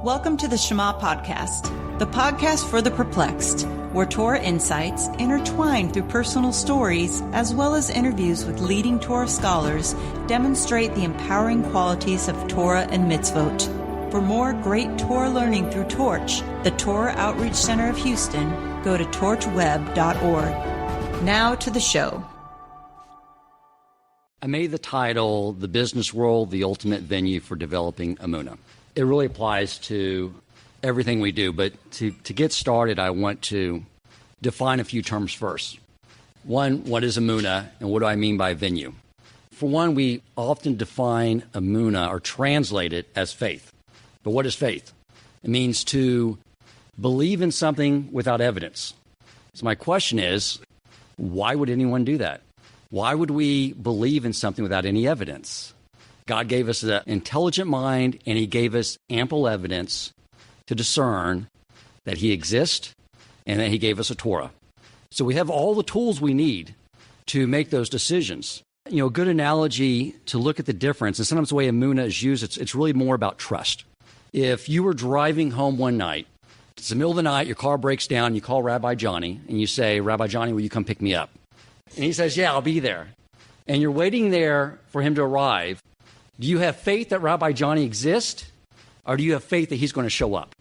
Welcome to the Shema Podcast, the podcast for the perplexed, where Torah insights, intertwined through personal stories, as well as interviews with leading Torah scholars, demonstrate the empowering qualities of Torah and mitzvot. For more great Torah learning through Torch, the Torah Outreach Center of Houston, go to torchweb.org. Now to the show. I made the title, The Business World, the Ultimate Venue for Developing Emunah. It really applies to everything we do, but to get started, I want to define a few terms first. One, what is Emunah, and what do I mean by venue? For one, we often define Emunah or translate it as faith. But what is faith? It means to believe in something without evidence. So my question is, why would anyone do that? Why would we believe in something without any evidence? God gave us an intelligent mind, and He gave us ample evidence to discern that He exists and that He gave us a Torah. So we have all the tools we need to make those decisions. You know, a good analogy to look at the difference, and sometimes the way Emunah is used, it's really more about trust. If you were driving home one night, it's the middle of the night, your car breaks down, you call Rabbi Johnny, and you say, Rabbi Johnny, will you come pick me up? And he says, yeah, I'll be there. And you're waiting there for him to arrive. Do you have faith that Rabbi Johnny exists, or do you have faith that he's going to show up?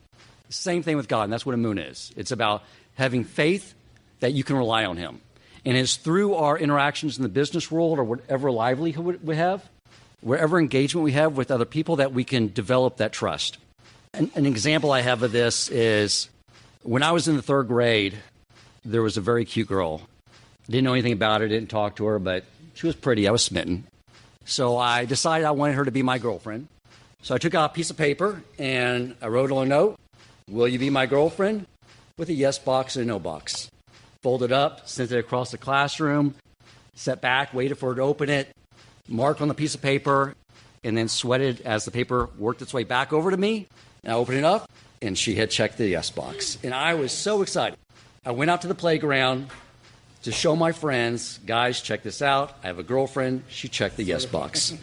Same thing with God, and that's what Emunah is. It's about having faith that you can rely on Him. And it's through our interactions in the business world or whatever livelihood we have, wherever engagement we have with other people, that we can develop that trust. An example I have of this is when I was in the third grade, there was a very cute girl. I didn't know anything about her, didn't talk to her, but she was pretty. I was smitten. So I decided I wanted her to be my girlfriend. So I took out a piece of paper and I wrote on a note, will you be my girlfriend? With a yes box and a no box. Folded up, sent it across the classroom, sat back, waited for her to open it, marked on the piece of paper, and then sweated as the paper worked its way back over to me. And I opened it up, and she had checked the yes box. And I was so excited. I went out to the playground to show my friends, guys, check this out. I have a girlfriend. She checked the yes box.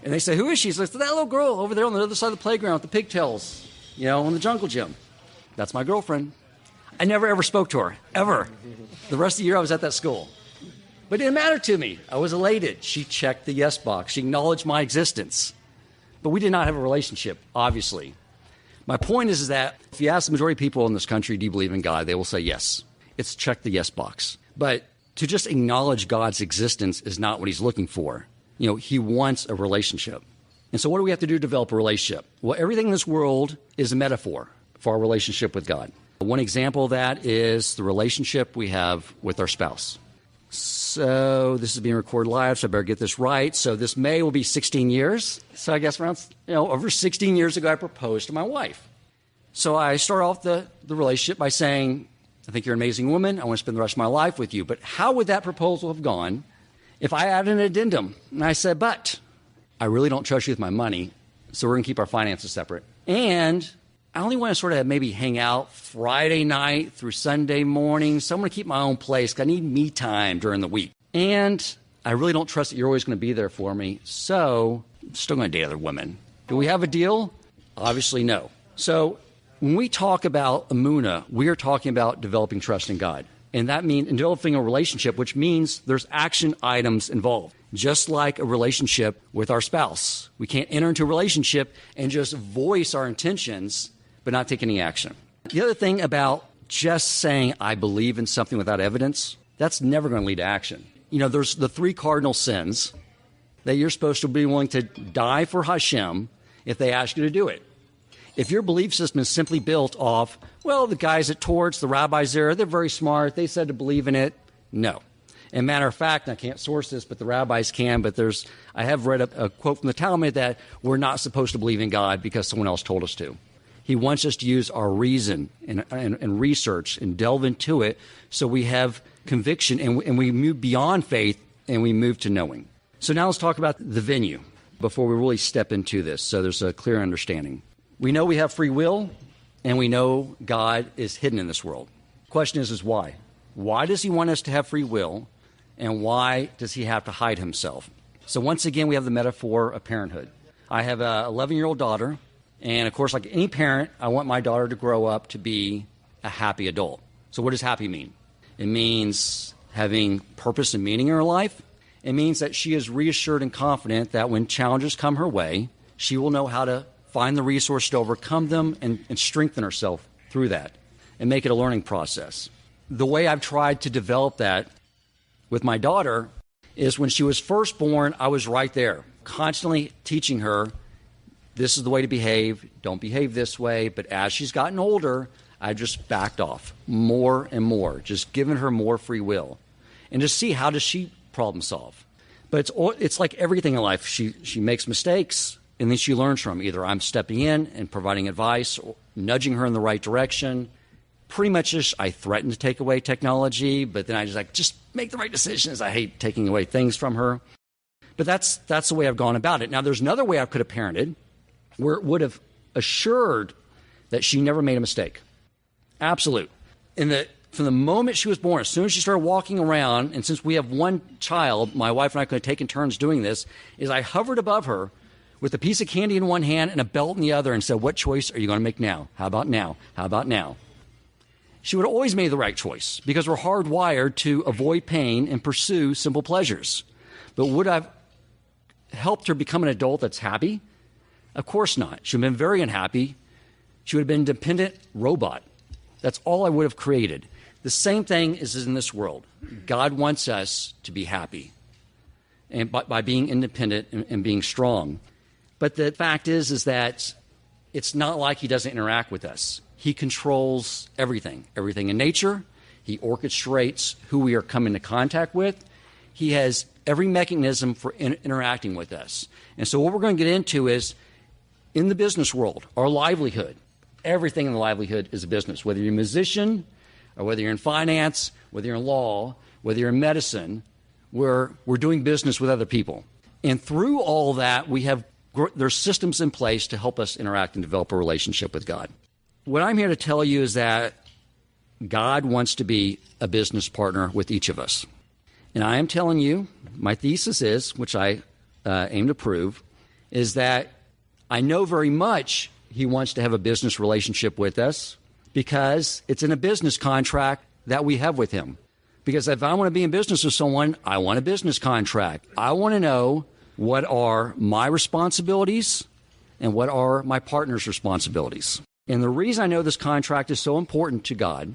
And they say, who is she? She's like, that little girl over there on the other side of the playground with the pigtails, in the jungle gym. That's my girlfriend. I never, ever spoke to her, ever. The rest of the year I was at that school. But it didn't matter to me. I was elated. She checked the yes box. She acknowledged my existence. But we did not have a relationship, obviously. My point is that if you ask the majority of people in this country, do you believe in God? They will say yes. It's check the yes box. But to just acknowledge God's existence is not what He's looking for. He wants a relationship. And so what do we have to do to develop a relationship? Well, everything in this world is a metaphor for our relationship with God. One example of that is the relationship we have with our spouse. So this is being recorded live, so I better get this right. So this May will be 16 years. So I guess around, over 16 years ago, I proposed to my wife. So I start off the relationship by saying, I think you're an amazing woman. I want to spend the rest of my life with you. But how would that proposal have gone if I added an addendum? And I said, but I really don't trust you with my money, so we're going to keep our finances separate. And I only want to sort of maybe hang out Friday night through Sunday morning. So I'm going to keep my own place because I need me time during the week. And I really don't trust that you're always going to be there for me. So I'm still going to date other women. Do we have a deal? Obviously, no. So when we talk about Emunah, we are talking about developing trust in God. And that means developing a relationship, which means there's action items involved. Just like a relationship with our spouse. We can't enter into a relationship and just voice our intentions, but not take any action. The other thing about just saying, I believe in something without evidence, that's never going to lead to action. There's the 3 cardinal sins that you're supposed to be willing to die for Hashem if they ask you to do it. If your belief system is simply built off, well, the guys at Torch, the rabbis there, they're very smart. They said to believe in it. No. And matter of fact, I can't source this, but the rabbis can, but I have read a quote from the Talmud that we're not supposed to believe in God because someone else told us to. He wants us to use our reason and research and delve into it so we have conviction and we move beyond faith and we move to knowing. So now let's talk about the venue before we really step into this so there's a clear understanding. We know we have free will, and we know God is hidden in this world. The question is why? Why does He want us to have free will, and why does He have to hide Himself? So once again, we have the metaphor of parenthood. I have an 11-year-old daughter, And, of course, like any parent, I want my daughter to grow up to be a happy adult. So what does happy mean? It means having purpose and meaning in her life. It means that she is reassured and confident that when challenges come her way, she will know how to find the resources to overcome them and strengthen herself through that and make it a learning process. The way I've tried to develop that with my daughter is when she was first born, I was right there, constantly teaching her, this is the way to behave, don't behave this way. But as she's gotten older, I just backed off more and more, just giving her more free will. And just see, how does she problem solve? But it's like everything in life. She makes mistakes, and then she learns from them. Either I'm stepping in and providing advice or nudging her in the right direction. Pretty much just I threaten to take away technology, but then I just make the right decisions. I hate taking away things from her. But that's the way I've gone about it. Now, there's another way I could have parented where it would have assured that she never made a mistake. Absolute. From the moment she was born, as soon as she started walking around, and since we have one child, my wife and I could have taken turns doing this, is I hovered above her with a piece of candy in one hand and a belt in the other and said, what choice are you going to make now? How about now? How about now? She would have always made the right choice because we're hardwired to avoid pain and pursue simple pleasures. But would I have helped her become an adult that's happy? Of course not. She would have been very unhappy. She would have been a dependent robot. That's all I would have created. The same thing is in this world. God wants us to be happy and by being independent and being strong. But the fact is that it's not like he doesn't interact with us. He controls everything in nature. He orchestrates who we are coming into contact with. He has every mechanism for interacting with us. And so what we're going to get into is, in the business world, our livelihood, everything in the livelihood is a business. Whether you're a musician or whether you're in finance, whether you're in law, whether you're in medicine, we're doing business with other people. And through all that, there's systems in place to help us interact and develop a relationship with God. What I'm here to tell you is that God wants to be a business partner with each of us. And I am telling you, my thesis is, which I aim to prove, is that I know very much he wants to have a business relationship with us because it's in a business contract that we have with him. Because if I want to be in business with someone, I want a business contract. I want to know what are my responsibilities and what are my partner's responsibilities. And the reason I know this contract is so important to God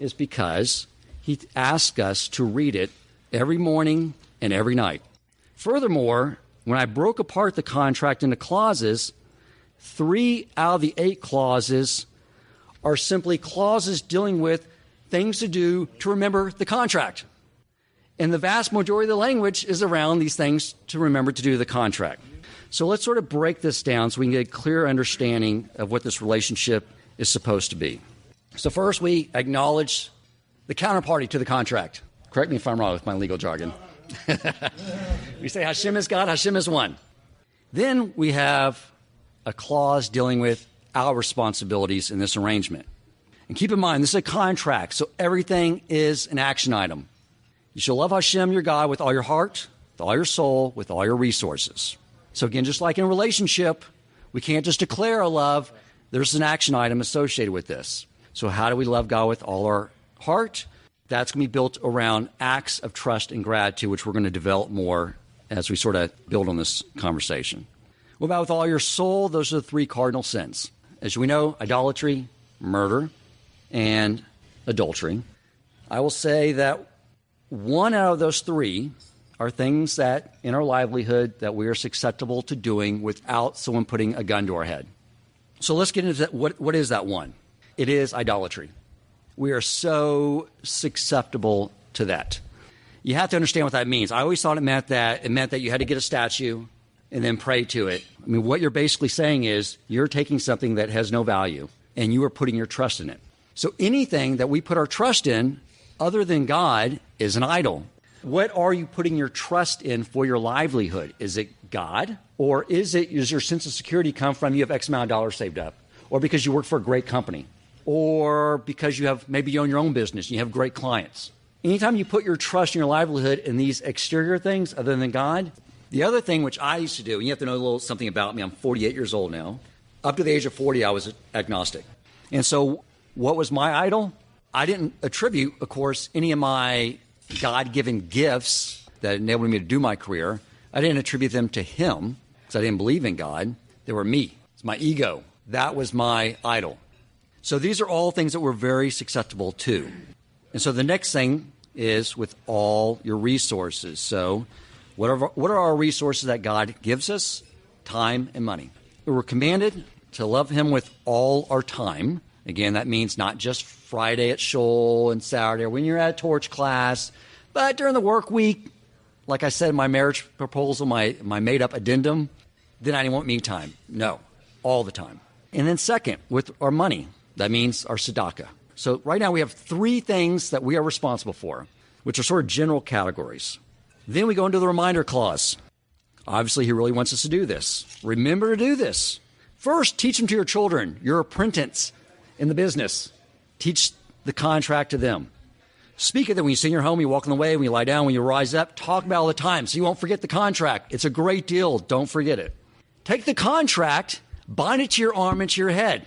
is because he asks us to read it every morning and every night. Furthermore, when I broke apart the contract into clauses, 3 out of the 8 clauses are simply clauses dealing with things to do to remember the contract. And the vast majority of the language is around these things to remember to do the contract. So let's sort of break this down so we can get a clear understanding of what this relationship is supposed to be. So first, we acknowledge the counterparty to the contract. Correct me if I'm wrong with my legal jargon. We say Hashem is God, Hashem is one. Then we have a clause dealing with our responsibilities in this arrangement. And keep in mind, this is a contract, so everything is an action item. You shall love Hashem, your God, with all your heart, with all your soul, with all your resources. So again, just like in a relationship, we can't just declare a love. There's an action item associated with this. So how do we love God with all our heart? That's going to be built around acts of trust and gratitude, which we're going to develop more as we sort of build on this conversation. What about with all your soul? Those are the 3 cardinal sins. As we know, idolatry, murder, and adultery. I will say that 1 out of those 3 are things that in our livelihood that we are susceptible to doing without someone putting a gun to our head. So let's get into that. What is that one? It is idolatry. We are so susceptible to that. You have to understand what that means. I always thought it meant that you had to get a statue and then pray to it. I mean, what you're basically saying is you're taking something that has no value and you are putting your trust in it. So anything that we put our trust in other than God is an idol. What are you putting your trust in for your livelihood? Is it God? Or does your sense of security come from you have X amount of dollars saved up? Or because you work for a great company? Or because maybe you own your own business and you have great clients? Anytime you put your trust in your livelihood in these exterior things other than God, the other thing which I used to do, and you have to know a little something about me, I'm 48 years old now, Up to the age of 40, I was agnostic. And so what was my idol? I didn't attribute, of course, any of my God-given gifts that enabled me to do my career. I didn't attribute them to him because I didn't believe in God. They were me. It's my ego. That was my idol. So these are all things that we're very susceptible to. And so the next thing is with all your resources. So what are our resources that God gives us? Time and money. We're commanded to love him with all our time. Again, that means not just Friday at Shoal and Saturday or when you're at torch class, but during the work week, like I said in my marriage proposal, my made-up addendum, then I didn't want me time. No, all the time. And then second, with our money, that means our tzedakah. So right now we have 3 things that we are responsible for, which are sort of general categories. Then we go into the reminder clause. Obviously, he really wants us to do this. Remember to do this. First, teach them to your children, your apprentice in the business. Teach the contract to them. Speak of it when you sit in your home, you walk on the way, when you lie down, when you rise up. Talk about it all the time so you won't forget the contract. It's a great deal. Don't forget it. Take the contract, bind it to your arm and to your head.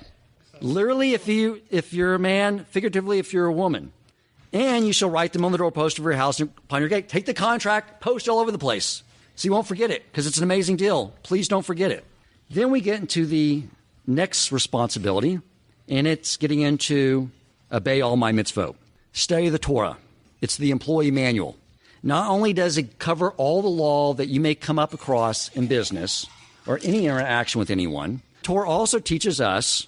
Literally, if you're a man, figuratively, if you're a woman. And you shall write them on the doorpost of your house and upon your gate. Take the contract, post it all over the place so you won't forget it because it's an amazing deal. Please don't forget it. Then we get into the next responsibility, and it's getting into obey all my mitzvot. Study the Torah. It's the employee manual. Not only does it cover all the law that you may come up across in business or any interaction with anyone, Torah also teaches us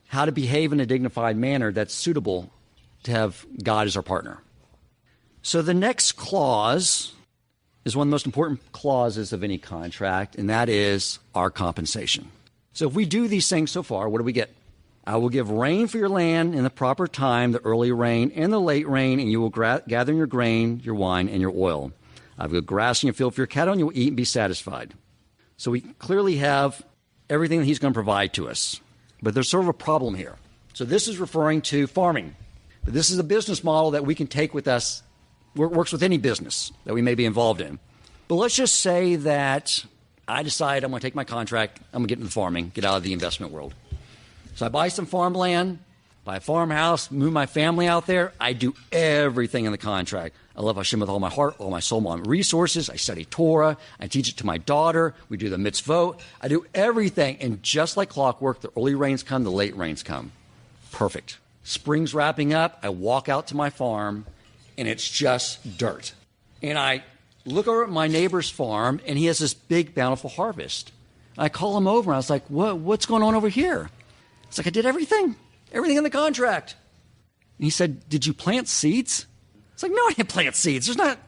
how to behave in a dignified manner that's suitable to have God as our partner. So the next clause is one of the most important clauses of any contract, and that is our compensation. So if we do these things so far, what do we get? I will give rain for your land in the proper time, the early rain and the late rain, and you will gather in your grain, your wine, and your oil. I will give grass in your field for your cattle, and you will eat and be satisfied. So we clearly have everything that he's going to provide to us. But there's sort of a problem here. So this is referring to farming. But this is a business model that we can take with us, works with any business that we may be involved in. But let's just say that I decide I'm going to take my contract, I'm going to get into the farming, get out of the investment world. So I buy some farmland, buy a farmhouse, move my family out there. I do everything in the contract. I love Hashem with all my heart, all my soul, my resources. I study Torah. I teach it to my daughter. We do the mitzvot. I do everything. And just like clockwork, the early rains come, the late rains come. Perfect. Spring's wrapping up. I walk out to my farm, and it's just dirt. And I look over at my neighbor's farm, and he has this big, bountiful harvest. I call him over, and I was like, what's going on over here? It's like, I did everything in the contract. And he said, did you plant seeds? It's like, no, I didn't plant seeds. There's not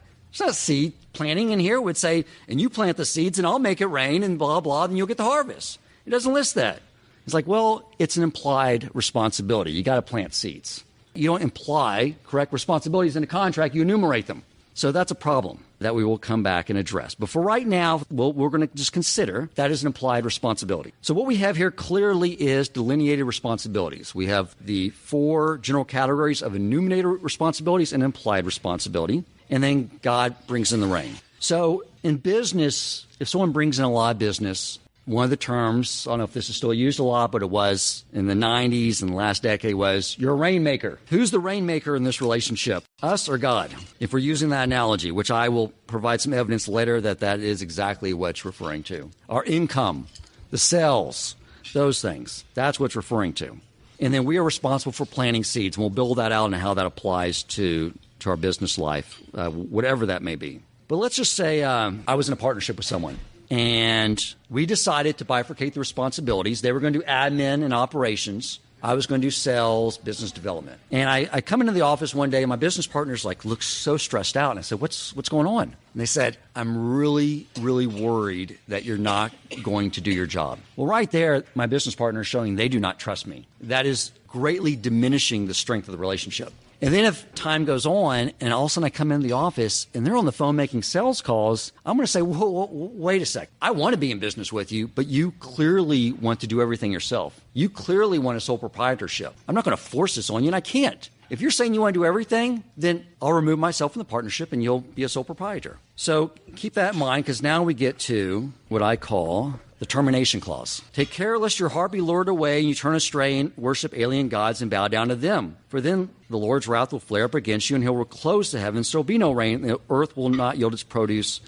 seed planting in here. It would say, and you plant the seeds, and I'll make it rain, and blah, blah, then you'll get the harvest. It doesn't list that. It's like, well, it's an implied responsibility. You got to plant seeds. You don't imply correct responsibilities in a contract. You enumerate them. So that's a problem that we will come back and address. But for right now, we're going to just consider that as an implied responsibility. So what we have here clearly is delineated responsibilities. We have the 4 general categories of enumerated responsibilities and implied responsibility. And then God brings in the rain. So in business, if someone brings in a lot of business, one of the terms, I don't know if this is still used a lot, but it was in the 90s and the last decade was, you're a rainmaker. Who's the rainmaker in this relationship? Us or God? If we're using that analogy, which I will provide some evidence later that is exactly what it's referring to. Our income, the sales, those things. That's what it's referring to. And then we are responsible for planting seeds. And we'll build that out and how that applies to our business life, whatever that may be. But let's just say I was in a partnership with someone. And we decided to bifurcate the responsibilities. They were going to do admin and operations. I was going to do sales, business development. And I come into the office one day, and my business partner's like, looks so stressed out. And I said, what's going on? And they said, I'm really, really worried that you're not going to do your job. Well, right there, my business partner is showing they do not trust me. That is greatly diminishing the strength of the relationship. And then if time goes on and all of a sudden I come into the office and they're on the phone making sales calls, I'm going to say, whoa, wait a sec. I want to be in business with you, but you clearly want to do everything yourself. You clearly want a sole proprietorship. I'm not going to force this on you, and I can't. If you're saying you want to do everything, then I'll remove myself from the partnership and you'll be a sole proprietor. So keep that in mind, because now we get to what I call the termination clause. Take care lest your heart be lured away and you turn astray and worship alien gods and bow down to them. For then the Lord's wrath will flare up against you, and he'll close the heavens, so there will be no rain, and the earth will not yield its produce,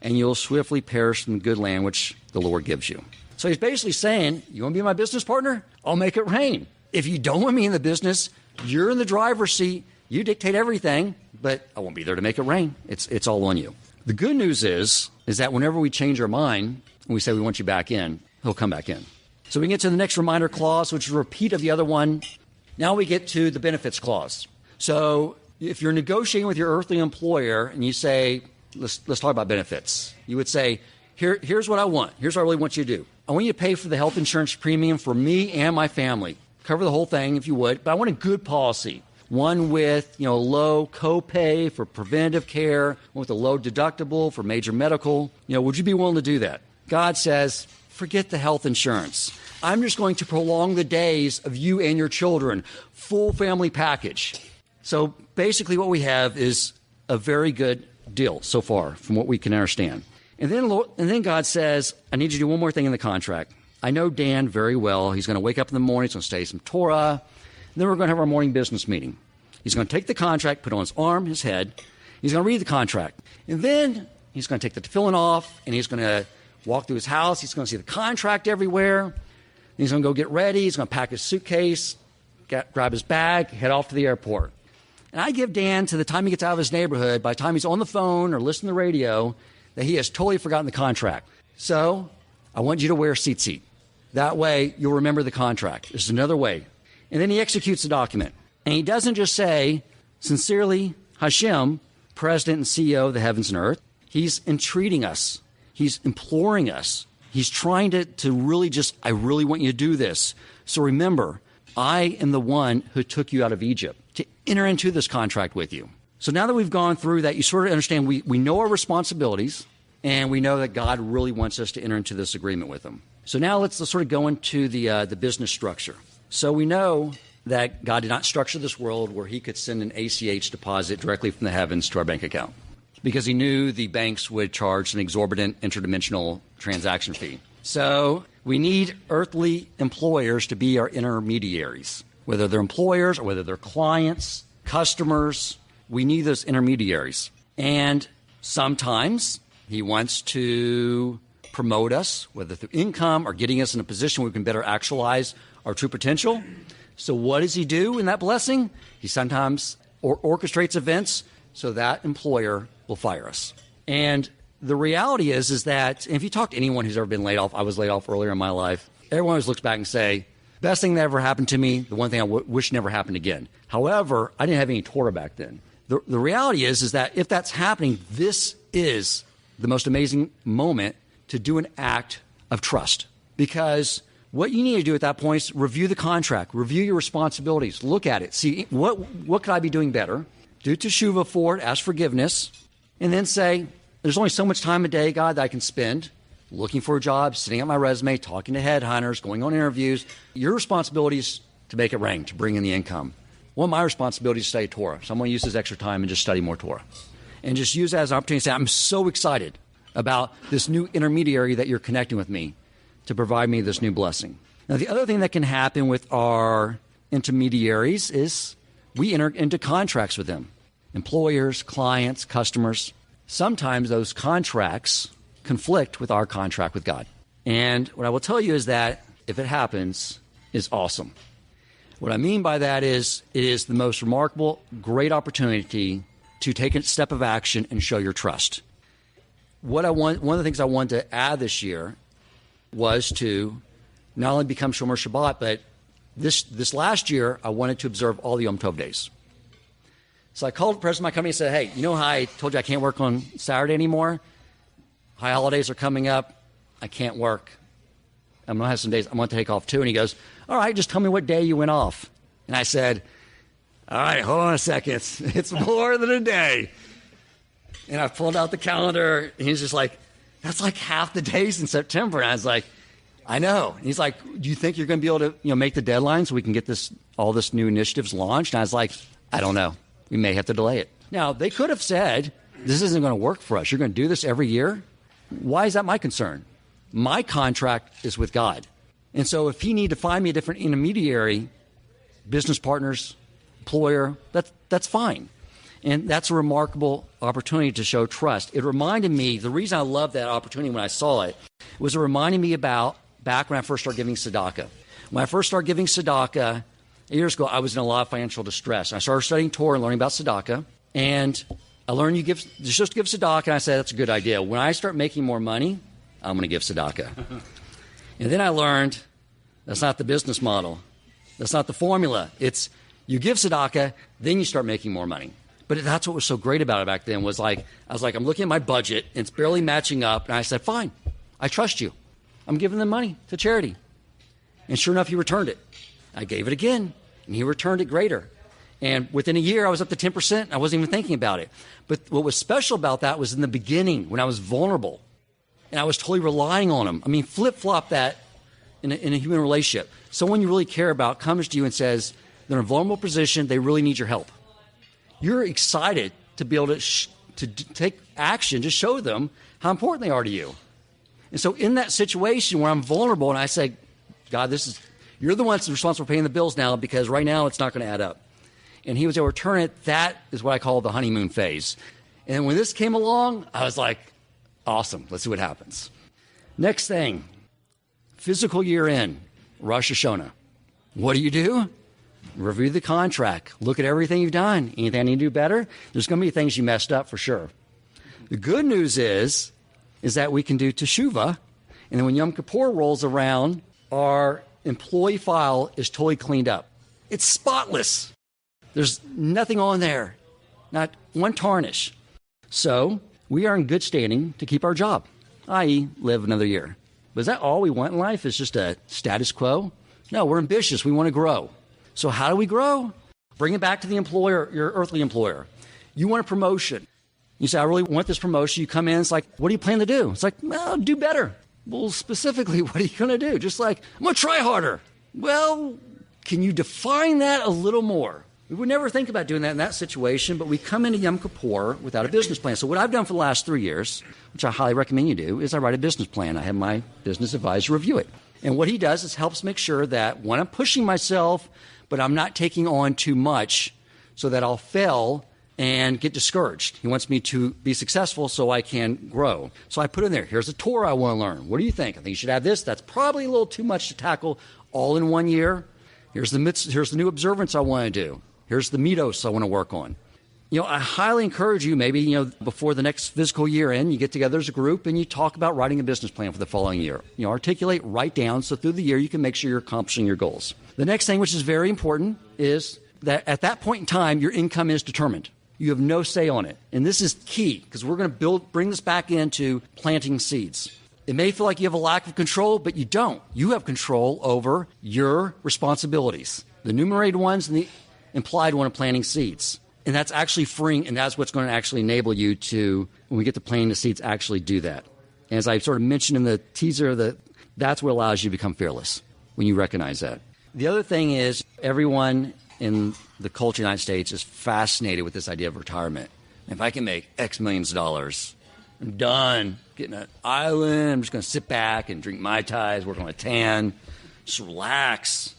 and you'll swiftly perish from the good land which the Lord gives you. So he's basically saying, you want to be my business partner? I'll make it rain. If you don't want me in the business, you're in the driver's seat. You dictate everything, but I won't be there to make it rain. It's all on you. The good news is that whenever we change our mind and we say we want you back in, he'll come back in. So we get to the next reminder clause, which is a repeat of the other one. Now we get to the benefits clause. So if you're negotiating with your earthly employer and you say, let's talk about benefits, you would say, here's what I want. Here's what I really want you to do. I want you to pay for the health insurance premium for me and my family. Cover the whole thing if you would, but I want a good policy. One with, low copay for preventative care, one with a low deductible for major medical. Would you be willing to do that? God says, forget the health insurance. I'm just going to prolong the days of you and your children. Full family package. So basically what we have is a very good deal so far from what we can understand. And then God says, I need you to do one more thing in the contract. I know Dan very well. He's going to wake up in the morning. He's going to study some Torah. Then we're going to have our morning business meeting. He's going to take the contract, put it on his arm, his head. He's going to read the contract. And then he's going to take the tefillin off, and he's going to walk through his house. He's going to see the contract everywhere. He's going to go get ready. He's going to pack his suitcase, grab his bag, head off to the airport. And I give Dan, to the time he gets out of his neighborhood, by the time he's on the phone or listening to the radio, that he has totally forgotten the contract. So I want you to wear a seat. That way you'll remember the contract. There's another way. And then he executes the document. And he doesn't just say, sincerely, Hashem, President and CEO of the heavens and earth. He's entreating us. He's imploring us. He's trying to really I really want you to do this. So remember, I am the one who took you out of Egypt to enter into this contract with you. So now that we've gone through that, you sort of understand we know our responsibilities, and we know that God really wants us to enter into this agreement with him. So now let's sort of go into the business structure. So we know that God did not structure this world where he could send an ACH deposit directly from the heavens to our bank account, because he knew the banks would charge an exorbitant interdimensional transaction fee. So we need earthly employers to be our intermediaries, whether they're employers or whether they're clients, customers. We need those intermediaries. And sometimes he wants to promote us, whether through income or getting us in a position where we can better actualize our true potential. So what does he do in that blessing? He sometimes orchestrates events so that employer will fire us. And the reality is that, and if you talk to anyone who's ever been laid off, I was laid off earlier in my life, everyone always looks back and say, best thing that ever happened to me, the one thing I wish never happened again. However, I didn't have any Torah back then. The reality is that if that's happening, this is the most amazing moment to do an act of trust. Because what you need to do at that point is review the contract, review your responsibilities, look at it, see what could I be doing better, do teshuvah for it, ask forgiveness, and then say, there's only so much time a day, God, that I can spend looking for a job, sitting at my resume, talking to headhunters, going on interviews. Your responsibility is to make it rain, to bring in the income. One of my responsibilities is to study Torah. So I'm going to use this extra time and just study more Torah. And just use that as an opportunity to say, I'm so excited about this new intermediary that you're connecting with me to provide me this new blessing. Now, the other thing that can happen with our intermediaries is we enter into contracts with them. Employers, clients, customers. Sometimes those contracts conflict with our contract with God. And what I will tell you is that if it happens, it's awesome. What I mean by that is it is the most remarkable, great opportunity to take a step of action and show your trust. One of the things I wanted to add this year was to not only become Shomer Shabbat, but this last year, I wanted to observe all the Yom Tov days. So I called the president of my company and said, hey, you know how I told you I can't work on Saturday anymore? High holidays are coming up. I can't work. I'm going to have some days I'm going to take off too. And he goes, all right, just tell me what day you went off. And I said, all right, hold on a second. It's more than a day. And I pulled out the calendar, and he's just like, that's like half the days in September. And I was like, I know. And he's like, do you think you're going to be able to make the deadline so we can get all this new initiatives launched? And I was like, I don't know. We may have to delay it. Now, they could have said, this isn't going to work for us. You're going to do this every year? Why is that my concern? My contract is with God. And so if he need to find me a different intermediary, business partners, employer, that's fine. And that's a remarkable opportunity to show trust. It reminded me, the reason I loved that opportunity when I saw it, was it reminded me about back when I first started giving tzedakah. When I first started giving tzedakah, years ago, I was in a lot of financial distress. I started studying Torah and learning about tzedakah, and I learned you're supposed to give tzedakah, and I said, that's a good idea. When I start making more money, I'm going to give tzedakah. And then I learned that's not the business model. That's not the formula. It's you give tzedakah, then you start making more money. But that's what was so great about it back then was I was like, I'm looking at my budget, and it's barely matching up, and I said, fine, I trust you. I'm giving them money to charity. And sure enough, he returned it. I gave it again, and he returned it greater. And within a year, I was up to 10%. I wasn't even thinking about it. But what was special about that was in the beginning when I was vulnerable, and I was totally relying on him. I mean, flip-flop that in a human relationship. Someone you really care about comes to you and says, they're in a vulnerable position, they really need your help. You're excited to be able to take action to show them how important they are to you. And so in that situation where I'm vulnerable and I say, God, you're the one that's responsible for paying the bills now because right now it's not going to add up. And he was able to return it. That is what I call the honeymoon phase. And when this came along, I was like, awesome. Let's see what happens. Next thing, fiscal year end, Rosh Hashanah. What do? Review the contract. Look at everything you've done. Anything I need to do better? There's going to be things you messed up for sure. The good news is that we can do teshuvah. And then when Yom Kippur rolls around, our employee file is totally cleaned up. It's spotless. There's nothing on there, not one tarnish. So we are in good standing to keep our job, i.e. live another year. But is that all we want in life? Is just a status quo? No, we're ambitious. We want to grow. So how do we grow? Bring it back to the employer, your earthly employer. You want a promotion. You say, I really want this promotion. You come in, it's like, what do you plan to do? It's like, well, do better. Well, specifically, what are you going to do? Just like, I'm going to try harder. Well, can you define that a little more? We would never think about doing that in that situation, but we come into Yom Kippur without a business plan. So what I've done for the last 3 years, which I highly recommend you do, is I write a business plan. I have my business advisor review it. And what he does is helps make sure that when I'm pushing myself, but I'm not taking on too much so that I'll fail and get discouraged. He wants me to be successful so I can grow. So I put in there, here's a Torah I want to learn. What do you think? I think you should have this. That's probably a little too much to tackle all in 1 year. Here's the new observance I want to do. Here's the mitos I want to work on. I highly encourage you, maybe, before the next fiscal year end, you get together as a group and you talk about writing a business plan for the following year. Articulate, write down, so through the year you can make sure you're accomplishing your goals. The next thing, which is very important, is that at that point in time, your income is determined. You have no say on it. And this is key, because we're going to bring this back into planting seeds. It may feel like you have a lack of control, but you don't. You have control over your responsibilities, the enumerated ones and the implied one of planting seeds. And that's actually freeing, and that's what's going to actually enable you to, when we get to planting the seeds, actually do that. And as I sort of mentioned in the teaser, that's what allows you to become fearless, when you recognize that. The other thing is, everyone in the culture of the United States is fascinated with this idea of retirement. If I can make X millions of dollars, I'm done getting an island, I'm just going to sit back and drink Mai Tais, work on a tan, just relax.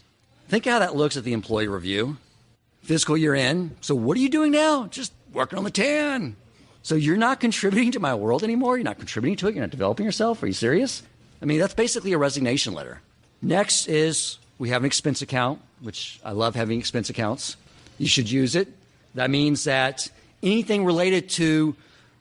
Think how that looks at the employee review. Fiscal year end. So what are you doing now? Just working on the tan. So you're not contributing to my world anymore? You're not contributing to it? You're not developing yourself? Are you serious? I mean, that's basically a resignation letter. Next is we have an expense account, which I love having expense accounts. You should use it. That means that anything related to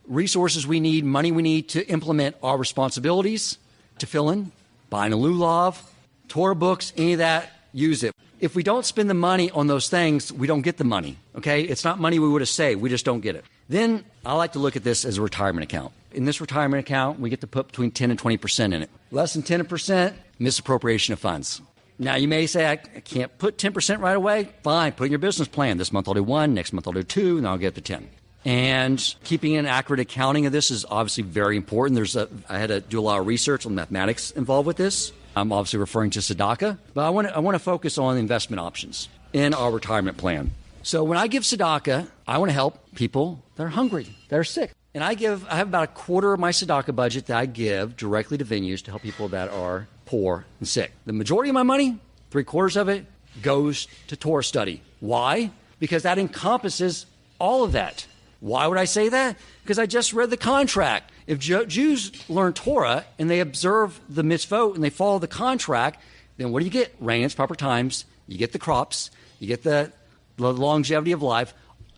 resources we need, money we need to implement our responsibilities, to fill in, buying a lulav, Torah books, any of that, use it. If we don't spend the money on those things, we don't get the money, okay? It's not money we would have saved. We just don't get it. Then I like to look at this as a retirement account. In this retirement account, we get to put between 10 and 20% in it. Less than 10%, misappropriation of funds. Now, you may say, I can't put 10% right away. Fine, put in your business plan. This month I'll do 1, next month I'll do 2, and then I'll get to 10. And keeping an accurate accounting of this is obviously very important. I had to do a lot of research on mathematics involved with this. I'm obviously referring to tzedakah, but I want to focus on investment options in our retirement plan. So when I give tzedakah, I want to help people that are hungry, that are sick. And I have about a quarter of my tzedakah budget that I give directly to venues to help people that are poor and sick. The majority of my money, 3/4 of it, goes to Torah study. Why? Because that encompasses all of that. Why would I say that? Because I just read the contract. If Jews learn Torah and they observe the mitzvot and they follow the contract, then what do you get? Rain in its proper times. You get the crops. You get the longevity of life.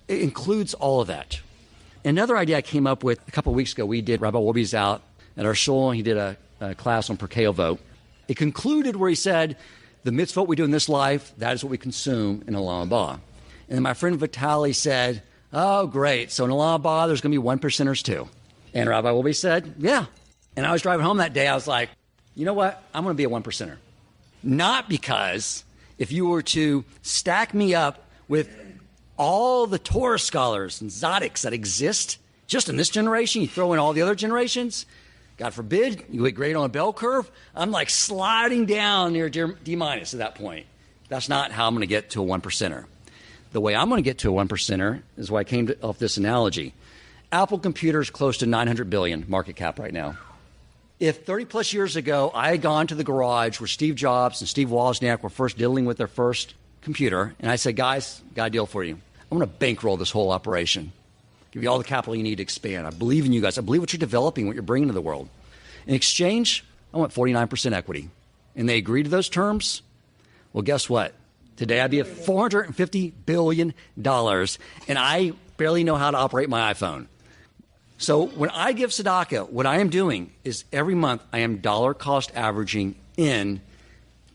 It includes all of that. Another idea I came up with a couple of weeks ago, Rabbi Wolbe's out at our shul, and he did a class on Perkei Avot. It concluded where he said, the mitzvot we do in this life, that is what we consume in Olam Haba. And then my friend Vitaly said, oh, great. So in Olam Haba, there's going to be 1%ers too. And Rabbi Wolbe said, yeah. And I was driving home that day. I was like, you know what? I'm going to be a 1%er. Not because if you were to stack me up with all the Torah scholars and tzaddiks that exist just in this generation, you throw in all the other generations, God forbid, you get grade on a bell curve, I'm like sliding down near D- at that point. That's not how I'm going to get to a 1%er. The way I'm going to get to a 1%er is why I came off this analogy. Apple Computer is close to $900 billion market cap right now. If 30 plus years ago I had gone to the garage where Steve Jobs and Steve Wozniak were first dealing with their first computer, and I said, guys, got a deal for you. I'm going to bankroll this whole operation. Give you all the capital you need to expand. I believe in you guys. I believe what you're developing, what you're bringing to the world. In exchange, I want 49% equity. And they agreed to those terms. Well, guess what? Today I'd be at $450 billion, and I barely know how to operate my iPhone. So when I give tzedakah, what I am doing is every month I am dollar cost averaging in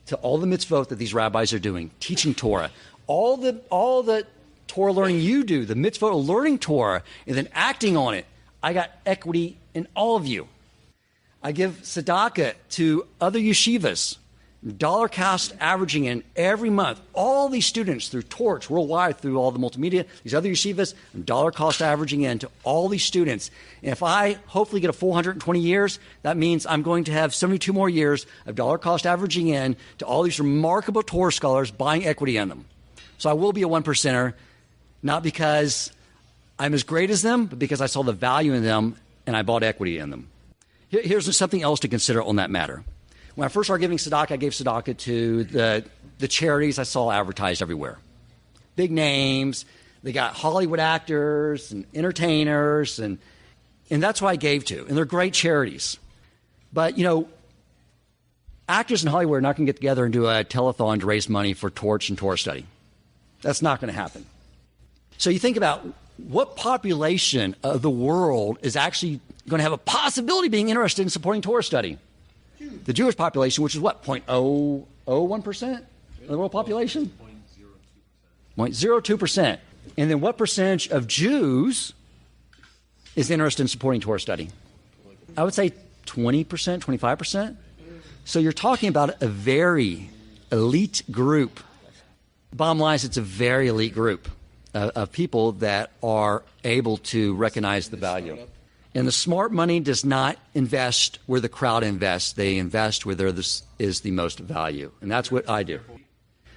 to all the mitzvot that these rabbis are doing, teaching Torah, all the Torah learning you do, the mitzvot of learning Torah, and then acting on it. I got equity in all of you. I give tzedakah to other yeshivas, dollar cost averaging in every month. All these students through Torch worldwide, through all the multimedia, these other yeshivas, dollar cost averaging in to all these students. And if I hopefully get a 420 years, that means I'm going to have 72 more years of dollar cost averaging in to all these remarkable Torah scholars buying equity in them. So I will be a 1%er, not because I'm as great as them, but because I saw the value in them and I bought equity in them. Here's something else to consider on that matter. When I first started giving tzedakah, I gave tzedakah to the charities I saw advertised everywhere. Big names. They got Hollywood actors and entertainers, and that's who I gave to. And they're great charities. But, actors in Hollywood are not going to get together and do a telethon to raise money for Torch and Torah study. That's not going to happen. So you think about what population of the world is actually going to have a possibility of being interested in supporting Torah study? The Jewish population, which is what, 0.001% of the world population? 0.02%. And then what percentage of Jews is interested in supporting Torah study? I would say 20%, 25%. So you're talking about a very elite group. Bottom line is it's a very elite group of people that are able to recognize the value. And the smart money does not invest where the crowd invests. They invest where there is the most value. And that's what I do.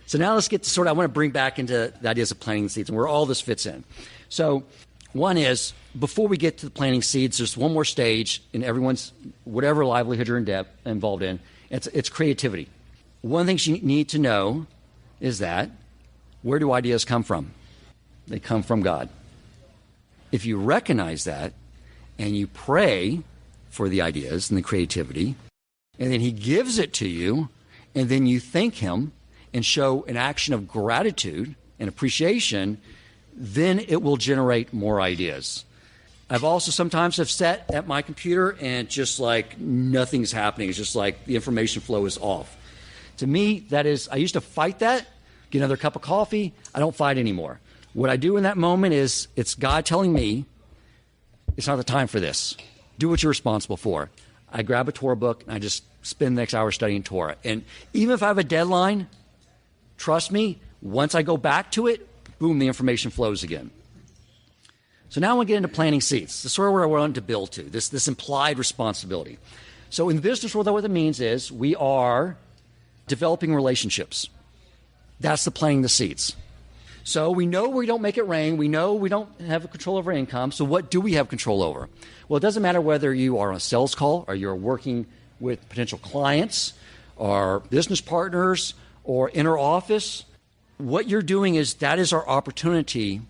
So now let's get to I want to bring back into the ideas of planting seeds and where all this fits in. So one is, before we get to the planting seeds, there's one more stage in everyone's, whatever livelihood you're involved in. It's creativity. One of the things you need to know is that, where do ideas come from? They come from God. If you recognize that, and you pray for the ideas and the creativity, and then he gives it to you, and then you thank him and show an action of gratitude and appreciation, then it will generate more ideas. I've also sometimes have sat at my computer and just like nothing's happening. It's just like the information flow is off. To me, that is, I used to fight that, get another cup of coffee. I don't fight anymore. What I do in that moment is it's God telling me, it's not the time for this. Do what you're responsible for. I grab a Torah book and I just spend the next hour studying Torah. And even if I have a deadline, trust me, once I go back to it, boom, the information flows again. So now I want to get into planting seeds. This is sort of where I want to build to, this implied responsibility. So in the business world, what it means is we are developing relationships. That's the planting the seeds. So we know we don't make it rain. We know we don't have control over income. So what do we have control over? Well, it doesn't matter whether you are on a sales call or you're working with potential clients or business partners or inner office. What you're doing is that is our opportunity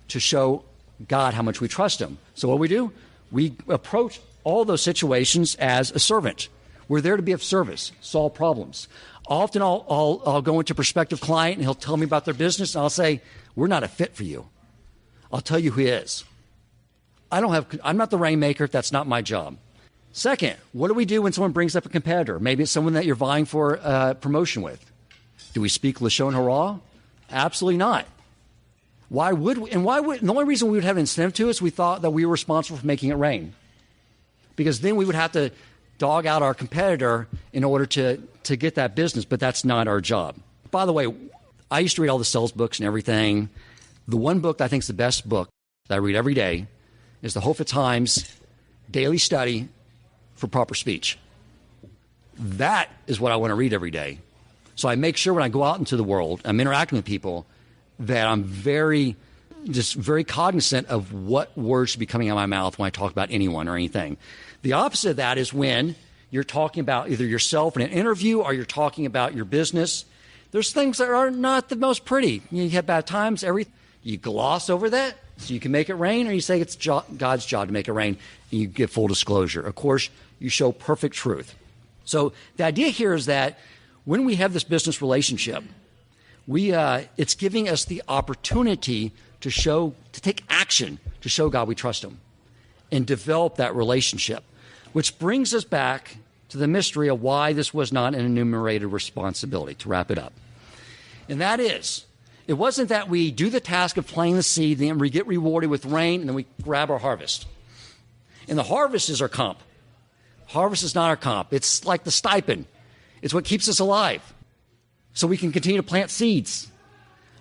to show God how much we trust him. So what do? We approach all those situations as a servant. We're there to be of service, solve problems. Often I'll go into a prospective client and he'll tell me about their business and I'll say, we're not a fit for you. I'll tell you who he is. I'm not the rainmaker. That's not my job. Second, what do we do when someone brings up a competitor? Maybe it's someone that you're vying for a promotion with. Do we speak Lashon Hara? Absolutely not. Why would we? And the only reason we would have an incentive to is we thought that we were responsible for making it rain. Because then we would have to dog out our competitor in order to get that business, but that's not our job. By the way, I used to read all the sales books and everything. The one book that I think is the best book that I read every day is the Hofetz Chaim's Daily Study for Proper Speech. That is what I want to read every day. So I make sure when I go out into the world, I'm interacting with people, that I'm very cognizant of what words should be coming out of my mouth when I talk about anyone or anything. The opposite of that is when you're talking about either yourself in an interview or you're talking about your business. There's things that are not the most pretty. You have bad times. You gloss over that so you can make it rain, or you say it's God's job to make it rain, and you give full disclosure. Of course, you show perfect truth. So the idea here is that when we have this business relationship, it's giving us the opportunity to take action to show God we trust him and develop that relationship, which brings us back to the mystery of why this was not an enumerated responsibility, to wrap it up. And that is, it wasn't that we do the task of planting the seed, then we get rewarded with rain, and then we grab our harvest. And the harvest is our comp. Harvest is not our comp. It's like the stipend. It's what keeps us alive. So we can continue to plant seeds,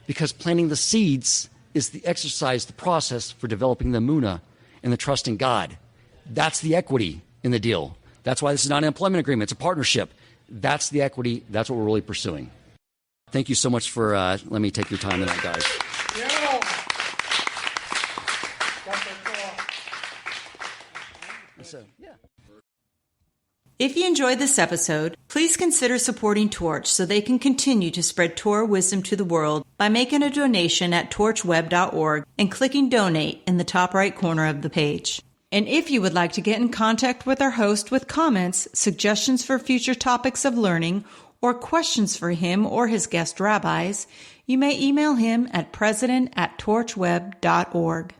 because planting the seeds is the exercise, the process for developing the Emunah and the trust in God. That's the equity in the deal. That's why this is not an employment agreement. It's a partnership. That's the equity. That's what we're really pursuing. Thank you so much for letting me take your time tonight, guys. If you enjoyed this episode, please consider supporting Torch so they can continue to spread Torah wisdom to the world by making a donation at torchweb.org and clicking donate in the top right corner of the page. And if you would like to get in contact with our host with comments, suggestions for future topics of learning, or questions for him or his guest rabbis, you may email him at president@torchweb.org.